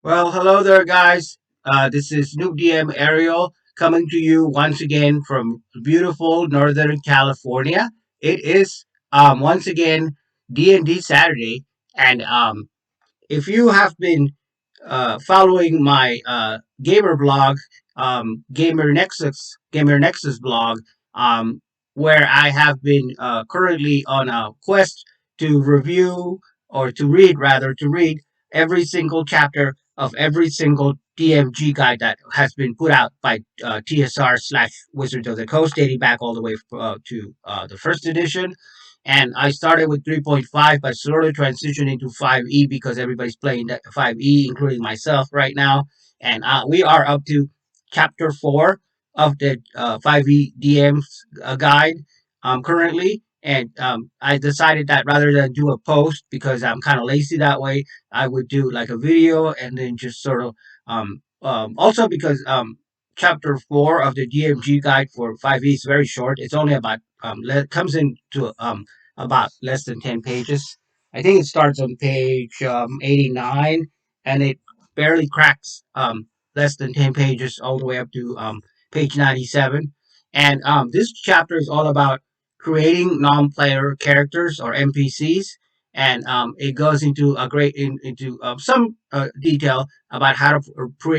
Well, hello there, guys. This is Noob DM Ariel coming to you once again from beautiful Northern California. It is once again D&D Saturday, and if you have been following my gamer blog, Gamer Nexus blog, um, where I have been currently on a quest to review or to read, rather, to read every single chapter of every single DMG guide that has been put out by TSR / Wizards of the Coast, dating back all the way to the first edition. And I started with 3.5, but slowly transitioned into 5e because everybody's playing that 5e, including myself right now. And we are up to chapter 4 of the 5e DMs guide currently. And I decided that rather than do a post, because I'm kind of lazy that way, I would do like a video and then just sort of also because chapter 4 of the DMG guide for 5e is very short. It's only about comes into about less than 10 pages. I think it starts on page 89 and it barely cracks less than 10 pages all the way up to page 97. And this chapter is all about creating non-player characters or NPCs. And it goes into into some detail about how to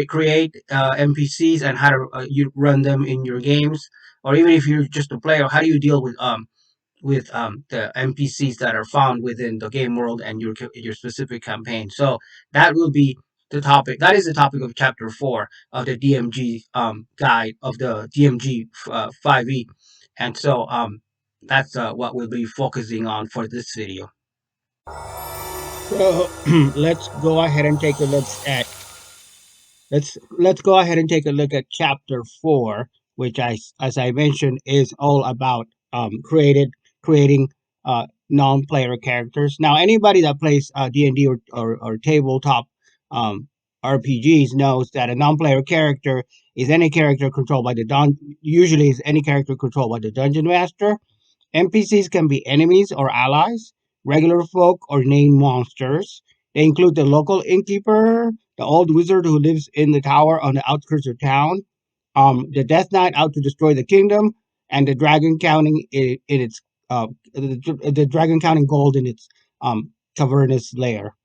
create NPCs and how to you run them in your games, or even if you're just a player, how do you deal with the NPCs that are found within the game world and your specific campaign. So that will be the topic. That is the topic of chapter 4 of the DMG guide of the DMG 5e, and so that's what we'll be focusing on for this video. So let's go ahead and take a look at let's go ahead and take a look at chapter 4, which as I mentioned is all about creating non-player characters. Now anybody that plays D&D or tabletop um, RPGs knows that a non-player character is any character controlled by the usually is any character controlled by the dungeon master. NPCs can be enemies or allies, regular folk, or named monsters. They include the local innkeeper, the old wizard who lives in the tower on the outskirts of town, the Death Knight out to destroy the kingdom, and the dragon counting in its the dragon counting gold in its cavernous lair.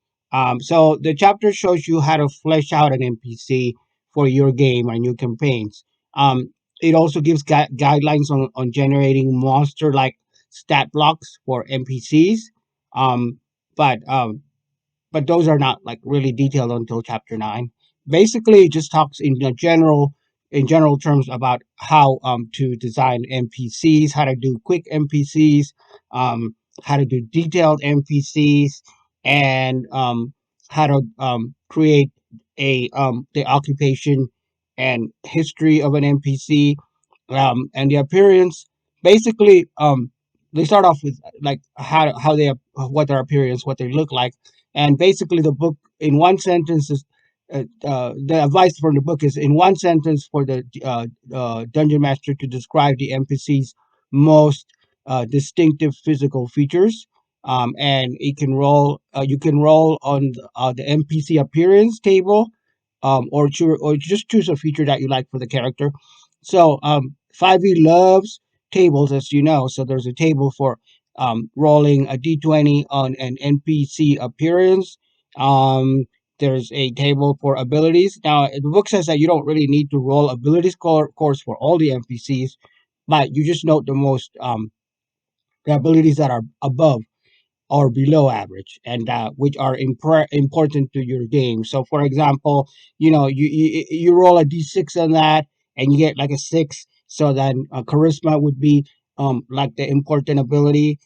So the chapter shows you how to flesh out an NPC for your game and your campaigns. It also gives guidelines on generating monster like stat blocks for NPCs. Um, but um, but those are not like really detailed until chapter 9. Basically, it just talks in general terms about how to design NPCs, how to do quick NPCs, how to do detailed NPCs, and how to create a the occupation and history of an NPC, and the appearance. Basically, they start off with like how they what their appearance, what they look like, and basically the book in one sentence is the advice from the book is in one sentence for the dungeon master to describe the NPC's most distinctive physical features. And it can roll. You can roll on the NPC appearance table, or just choose a feature that you like for the character. So 5e loves tables, as you know. So there's a table for rolling a d20 on an NPC appearance. Um, there's a table for abilities. Now the book says that you don't really need to roll abilities course for all the NPCs, but you just note the abilities that are above or below average, and which are important to your game. So for example, you roll a d6 on that and you get like a 6, so then charisma would be like the important ability,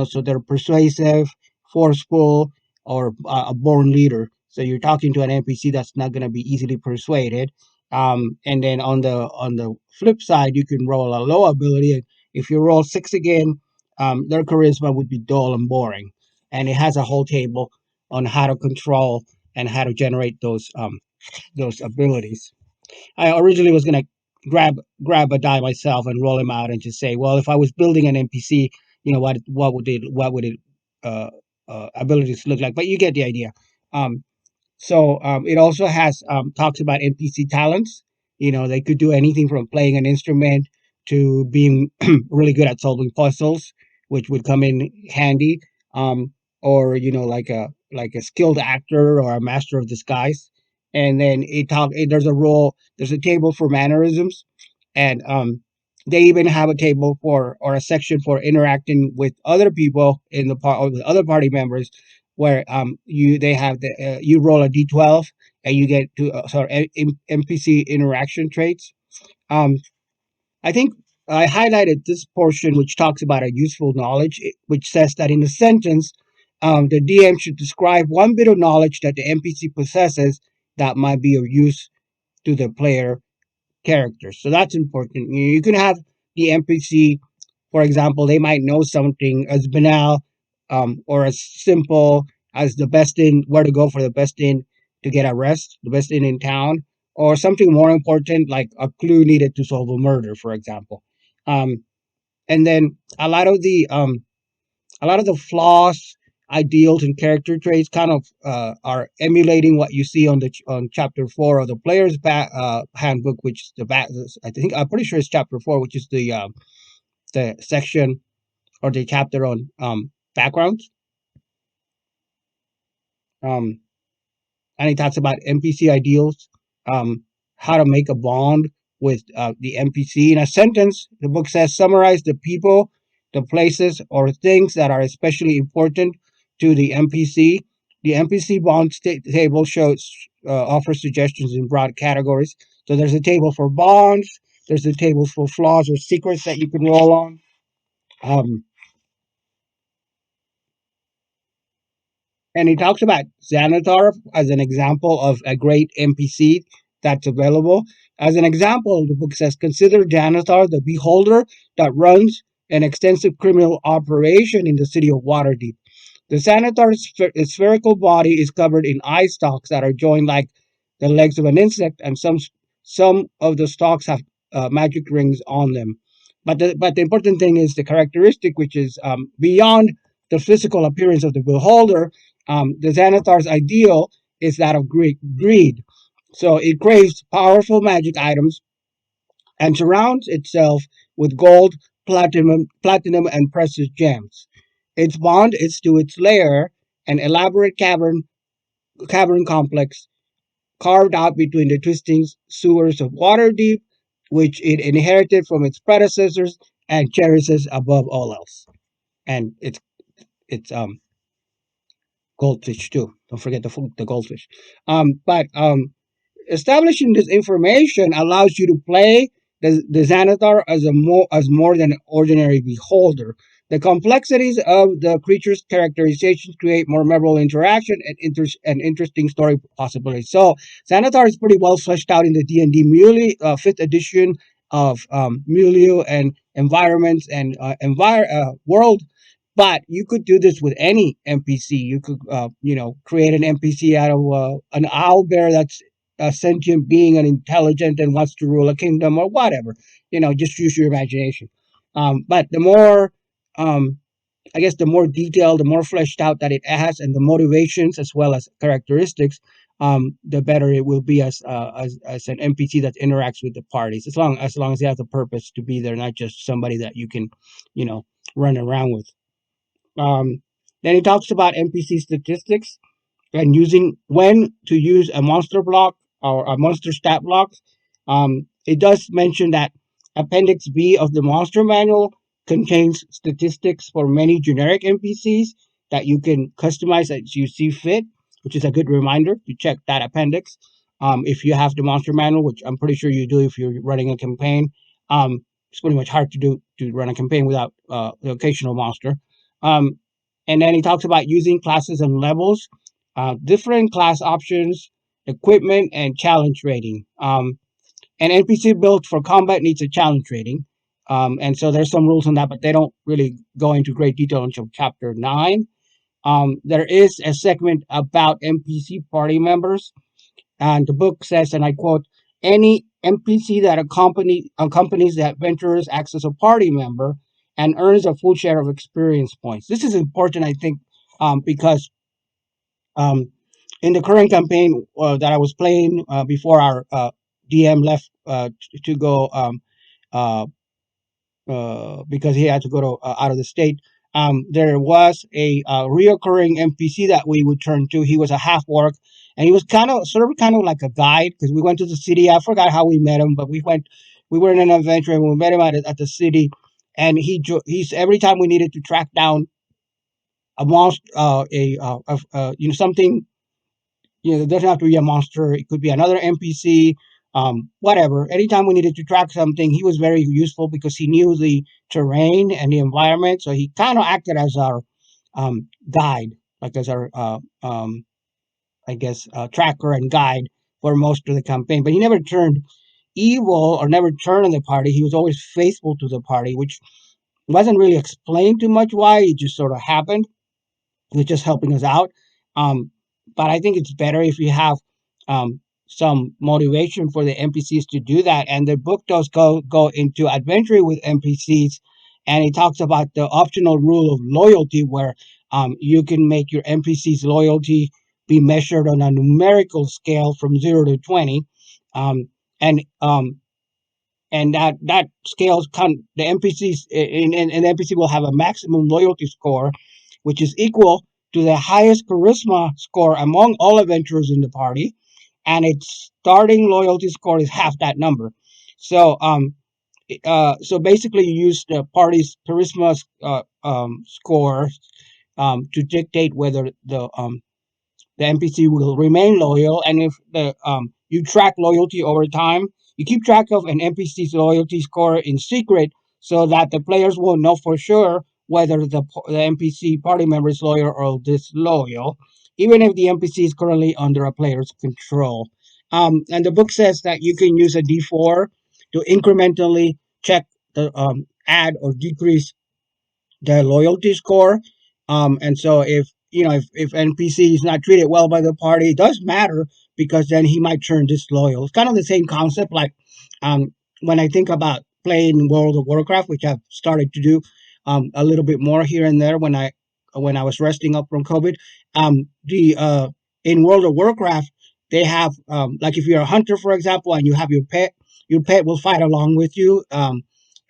so they're persuasive, forceful, or a born leader. So you're talking to an NPC that's not going to be easily persuaded. And then on the flip side, you can roll a low ability, and if you roll 6 again, their charisma would be dull and boring. And it has a whole table on how to control and how to generate those abilities. I originally was gonna grab a die myself and roll him out and just say, well, if I was building an NPC, what would it abilities look like? But you get the idea. Um, So it also has talks about NPC talents. They could do anything from playing an instrument to being really good at solving puzzles, which would come in handy. Um, or like a skilled actor or a master of disguise. And then there's a table for mannerisms, and they even have a table for or a section for interacting with other people in the part or with other party members, where you roll a d12 and you get to Mpc interaction traits. um I think I highlighted this portion which talks about a useful knowledge, which says that in a sentence, the DM should describe one bit of knowledge that the NPC possesses that might be of use to the player characters. So that's important. You can have the NPC, for example, they might know something as banal, or as simple as the best inn, where to go for the best inn to get a rest, the best inn in town, or something more important like a clue needed to solve a murder, for example. Um, and then a lot of the flaws, ideals, and character traits kind of are emulating what you see on chapter 4 of the player's handbook, which is I'm pretty sure it's chapter 4, which is the section or the chapter on backgrounds. Um, and he talks about NPC ideals, um, how to make a bond with the NPC. In a sentence, the book says summarize the people, the places, or things that are especially important to the NPC. The NPC bond table offers suggestions in broad categories. So there's a table for bonds. There's a table for flaws or secrets that you can roll on. Um, And he talks about Xanatar as an example of a great NPC that's available. As an example, the book says, consider Xanatar the beholder that runs an extensive criminal operation in the city of Waterdeep. The Xanatar's spherical body is covered in eye stalks that are joined like the legs of an insect, and some of the stalks have magic rings on them. But the important thing is the characteristic, which is beyond the physical appearance of the beholder. The Xanatar's ideal is that of greed. So it craves powerful magic items and surrounds itself with gold, platinum, and precious gems. Its bond is to its lair, an elaborate cavern complex carved out between the twisting sewers of Waterdeep, which it inherited from its predecessors and cherishes above all else. And it's goldfish too. Don't forget the goldfish. But establishing this information allows you to play the Xanathar as more than an ordinary beholder. The complexities of the creature's characterizations create more memorable interaction and interesting story possibilities. So Xanathar is pretty well fleshed out in the D&D Muley, 5th edition of milieu and environments and world. But you could do this with any NPC. You could, create an NPC out of an owl bear that's a sentient being and intelligent and wants to rule a kingdom or whatever. Just use your imagination. But um, I guess, the more detailed, the more fleshed out that it has, and the motivations as well as characteristics, the better it will be as an NPC that interacts with the parties. As long as it has a purpose to be there, not just somebody that you can, you know, run around with. Um, then he talks about NPC statistics and using when to use a monster block or a monster stat block. It does mention that Appendix B of the monster manual contains statistics for many generic NPCs that you can customize as you see fit, which is a good reminder to check that appendix. If you have the monster manual, which I'm pretty sure you do if you're running a campaign, it's pretty much hard to run a campaign without the occasional monster. Um, and then he talks about using classes and levels, different class options, equipment, and challenge rating. An NPC built for combat needs a challenge rating. And so there's some rules on that, but they don't really go into great detail until chapter 9. There is a segment about Mpc party members, and the book says, and I quote, any NPC that accompanies the adventurers acts as a party member and earns a full share of experience points. This is important, I think, because um, in the current campaign that I was playing before our DM left to go uh, because he had to go to out of the state. There was a reoccurring NPC that we would turn to. He was a half orc, and he was kind of like a guide because we went to the city. I forgot how we met him, but we were in an adventure and we met him at the city, and he's every time we needed to track down a monster, something. It doesn't have to be a monster. It could be another NPC, whatever. Anytime we needed to track something, he was very useful because he knew the terrain and the environment. So he kind of acted as our guide, like as our, I guess, tracker and guide for most of the campaign. But he never turned evil or never turned on the party. He was always faithful to the party, which wasn't really explained too much why. It just sort of happened. He was just helping us out. Um, but I think it's better if you have some motivation for the NPCs to do that. And the book does go into adventuring with NPCs, and it talks about the optional rule of loyalty, where you can make your NPCs' loyalty be measured on a numerical scale from 0 to 20, um, and um, and that scales the NPCs and the NPC will have a maximum loyalty score, which is equal to the highest charisma score among all adventurers in the party, and its starting loyalty score is half that number. So so basically, you use the party's charisma score to dictate whether the NPC will remain loyal. And if the you track loyalty over time, you keep track of an NPC's loyalty score in secret, so that the players will know for sure whether the NPC party member is loyal or disloyal, even if the NPC is currently under a player's control. And the book says that you can use a D4 to incrementally check the add or decrease their loyalty score. And so if NPC is not treated well by the party, it does matter because then he might turn disloyal. It's kind of the same concept. Like when I think about playing World of Warcraft, which I've started to do a little bit more here and there when I was resting up from COVID. The In World of Warcraft, they have like if you're a hunter, for example, and you have your pet will fight along with you,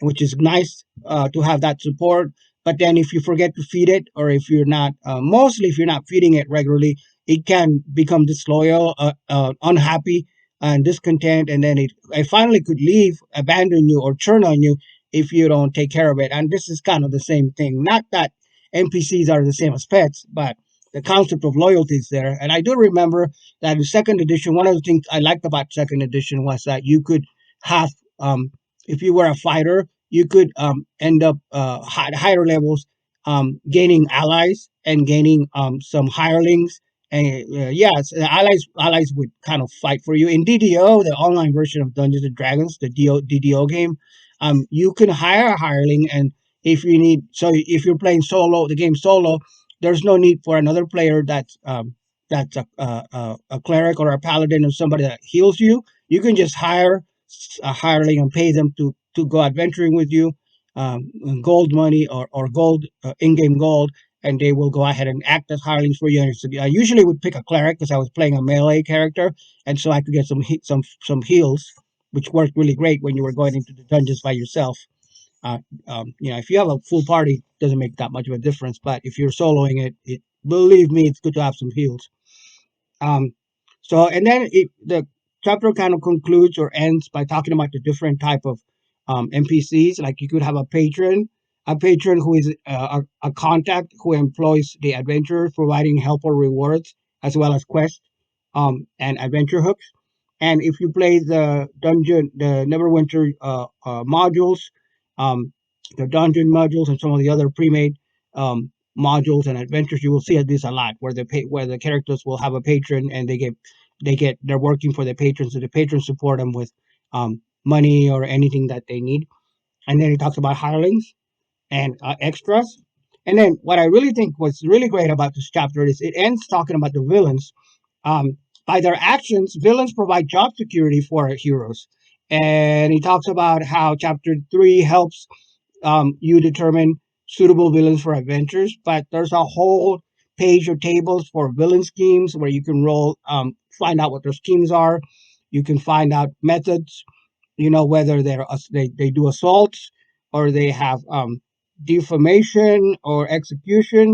which is nice to have that support. But then if you forget to feed it, or if you're not, mostly if you're not feeding it regularly, it can become disloyal, unhappy, and discontent, and then it finally could leave, abandon you, or turn on you if you don't take care of it. And this is kind of the same thing. Not that NPCs are the same as pets, but the concept of loyalty is there. And I do remember that in second edition, one of the things I liked about second edition was that you could have, if you were a fighter, you could end up higher levels, gaining allies and gaining some hirelings. And yes, allies would kind of fight for you. In DDO, the online version of Dungeons and Dragons, the DDO game, you can hire a hireling, and if you're playing solo, the game solo, there's no need for another player that's a cleric or a paladin or somebody that heals you. You can just hire a hireling and pay them to go adventuring with you, gold money or gold in-game gold, and they will go ahead and act as hirelings for you. And I usually would pick a cleric because I was playing a melee character, and so I could get some heals, which worked really great when you were going into the dungeons by yourself. Uh, if you have a full party, it doesn't make that much of a difference. But if you're soloing it, believe me, it's good to have some heals. Um, and then the chapter kind of concludes or ends by talking about the different type of NPCs. Like you could have a patron who is a contact who employs the adventurer, providing help or rewards as well as quests and adventure hooks. And if you play the Neverwinter modules, um, the dungeon modules, and some of the other pre-made modules and adventures, you will see this a lot, where the characters will have a patron, and they're working for the patrons, so the patrons support them with money or anything that they need. And then it talks about hirelings and extras. And then what I really think was really great about this chapter is it ends talking about the villains. By their actions, villains provide job security for our heroes. And he talks about how chapter 3 helps you determine suitable villains for adventures, but there's a whole page or tables for villain schemes where you can roll, find out what their schemes are. You can find out methods, whether they do assaults or they have defamation or execution.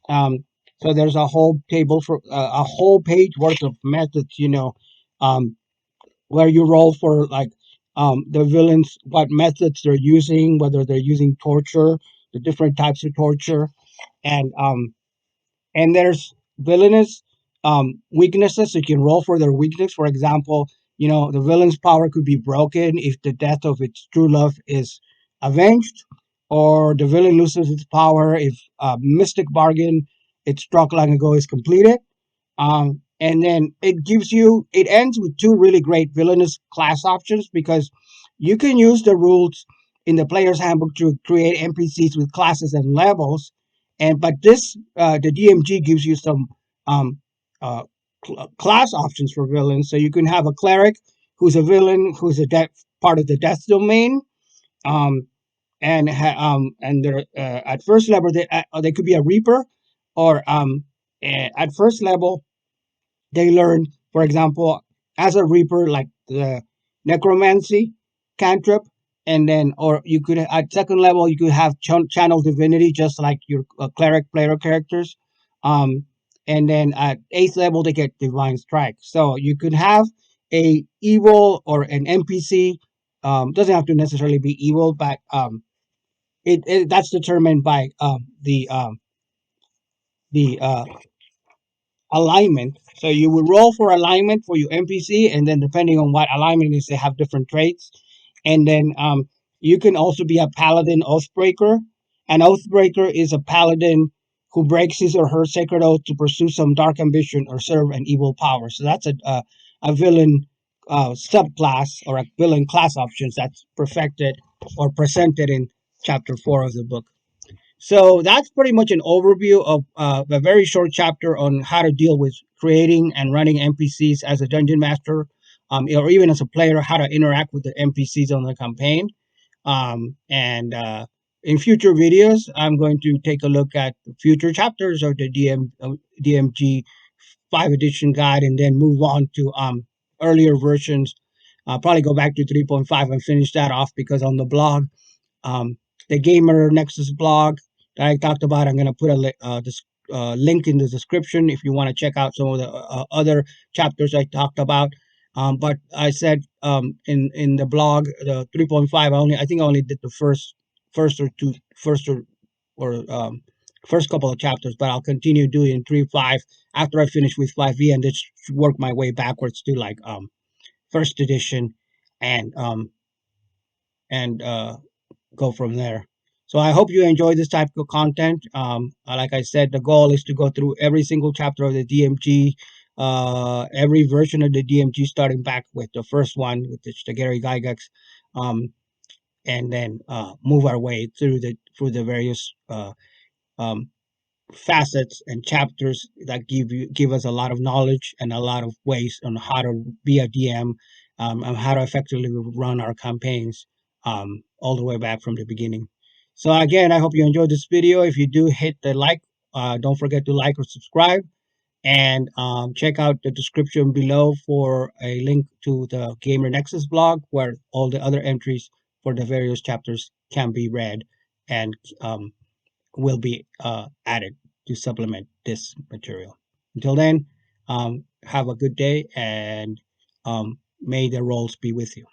Um, so there's a whole table for a whole page worth of methods, um, where you roll for like the villains, what methods they're using, whether they're using torture, the different types of torture, and there's villainous weaknesses. So you can roll for their weakness. For example, the villain's power could be broken if the death of its true love is avenged, or the villain loses its power if mystic bargain it struck long ago is completed. And then it ends with two really great villainous class options, because you can use the rules in the player's handbook to create NPCs with classes and levels. But the DMG gives you some um, uh, class options for villains. So you can have a cleric who's a villain, who's part of the death domain. Um, and they're at first level they could be a reaper, or at first level they learn, for example, as a reaper, like the necromancy cantrip, and then, or you could at second level you could have channel divinity, just like your cleric player characters. Um, and then at eighth level they get divine strike. So you could have a evil or an NPC. Doesn't have to necessarily be evil, but that's determined by the alignment. So you would roll for alignment for your NPC, and then depending on what alignment is, they have different traits. And then you can also be a paladin oathbreaker. An oathbreaker is a paladin who breaks his or her sacred oath to pursue some dark ambition or serve an evil power. So that's a villain subclass, or a villain class options that's perfected or presented in chapter 4 of the book. So that's pretty much an overview of a very short chapter on how to deal with creating and running NPCs as a dungeon master, or even as a player, how to interact with the NPCs on the campaign. And In future videos, I'm going to take a look at future chapters of the DMG 5 edition guide, and then move on to earlier versions. I'll probably go back to 3.5 and finish that off, because on the blog, um, the Gamer Nexus blog that I talked about, I'm going to put a link in the description if you want to check out some of the other chapters I talked about. But I said in the blog, the 3.5, I think I only did the first or two first or first couple of chapters, but I'll continue doing 3.5 after I finish with 5e, and just work my way backwards to like first edition, and and go from there. So I hope you enjoy this type of content. Like I said, the goal is to go through every single chapter of the DMG, every version of the DMG, starting back with the first one with the Gary Gygax, um, and then move our way through the various um, facets and chapters that give us a lot of knowledge and a lot of ways on how to be a DM, and how to effectively run our campaigns, all the way back from the beginning. So again, I hope you enjoyed this video. If you do, hit the like. Don't forget to like or subscribe, and check out the description below for a link to the Gamer Nexus blog, where all the other entries for the various chapters can be read, and will be added to supplement this material. Until then, have a good day, and may the rolls be with you.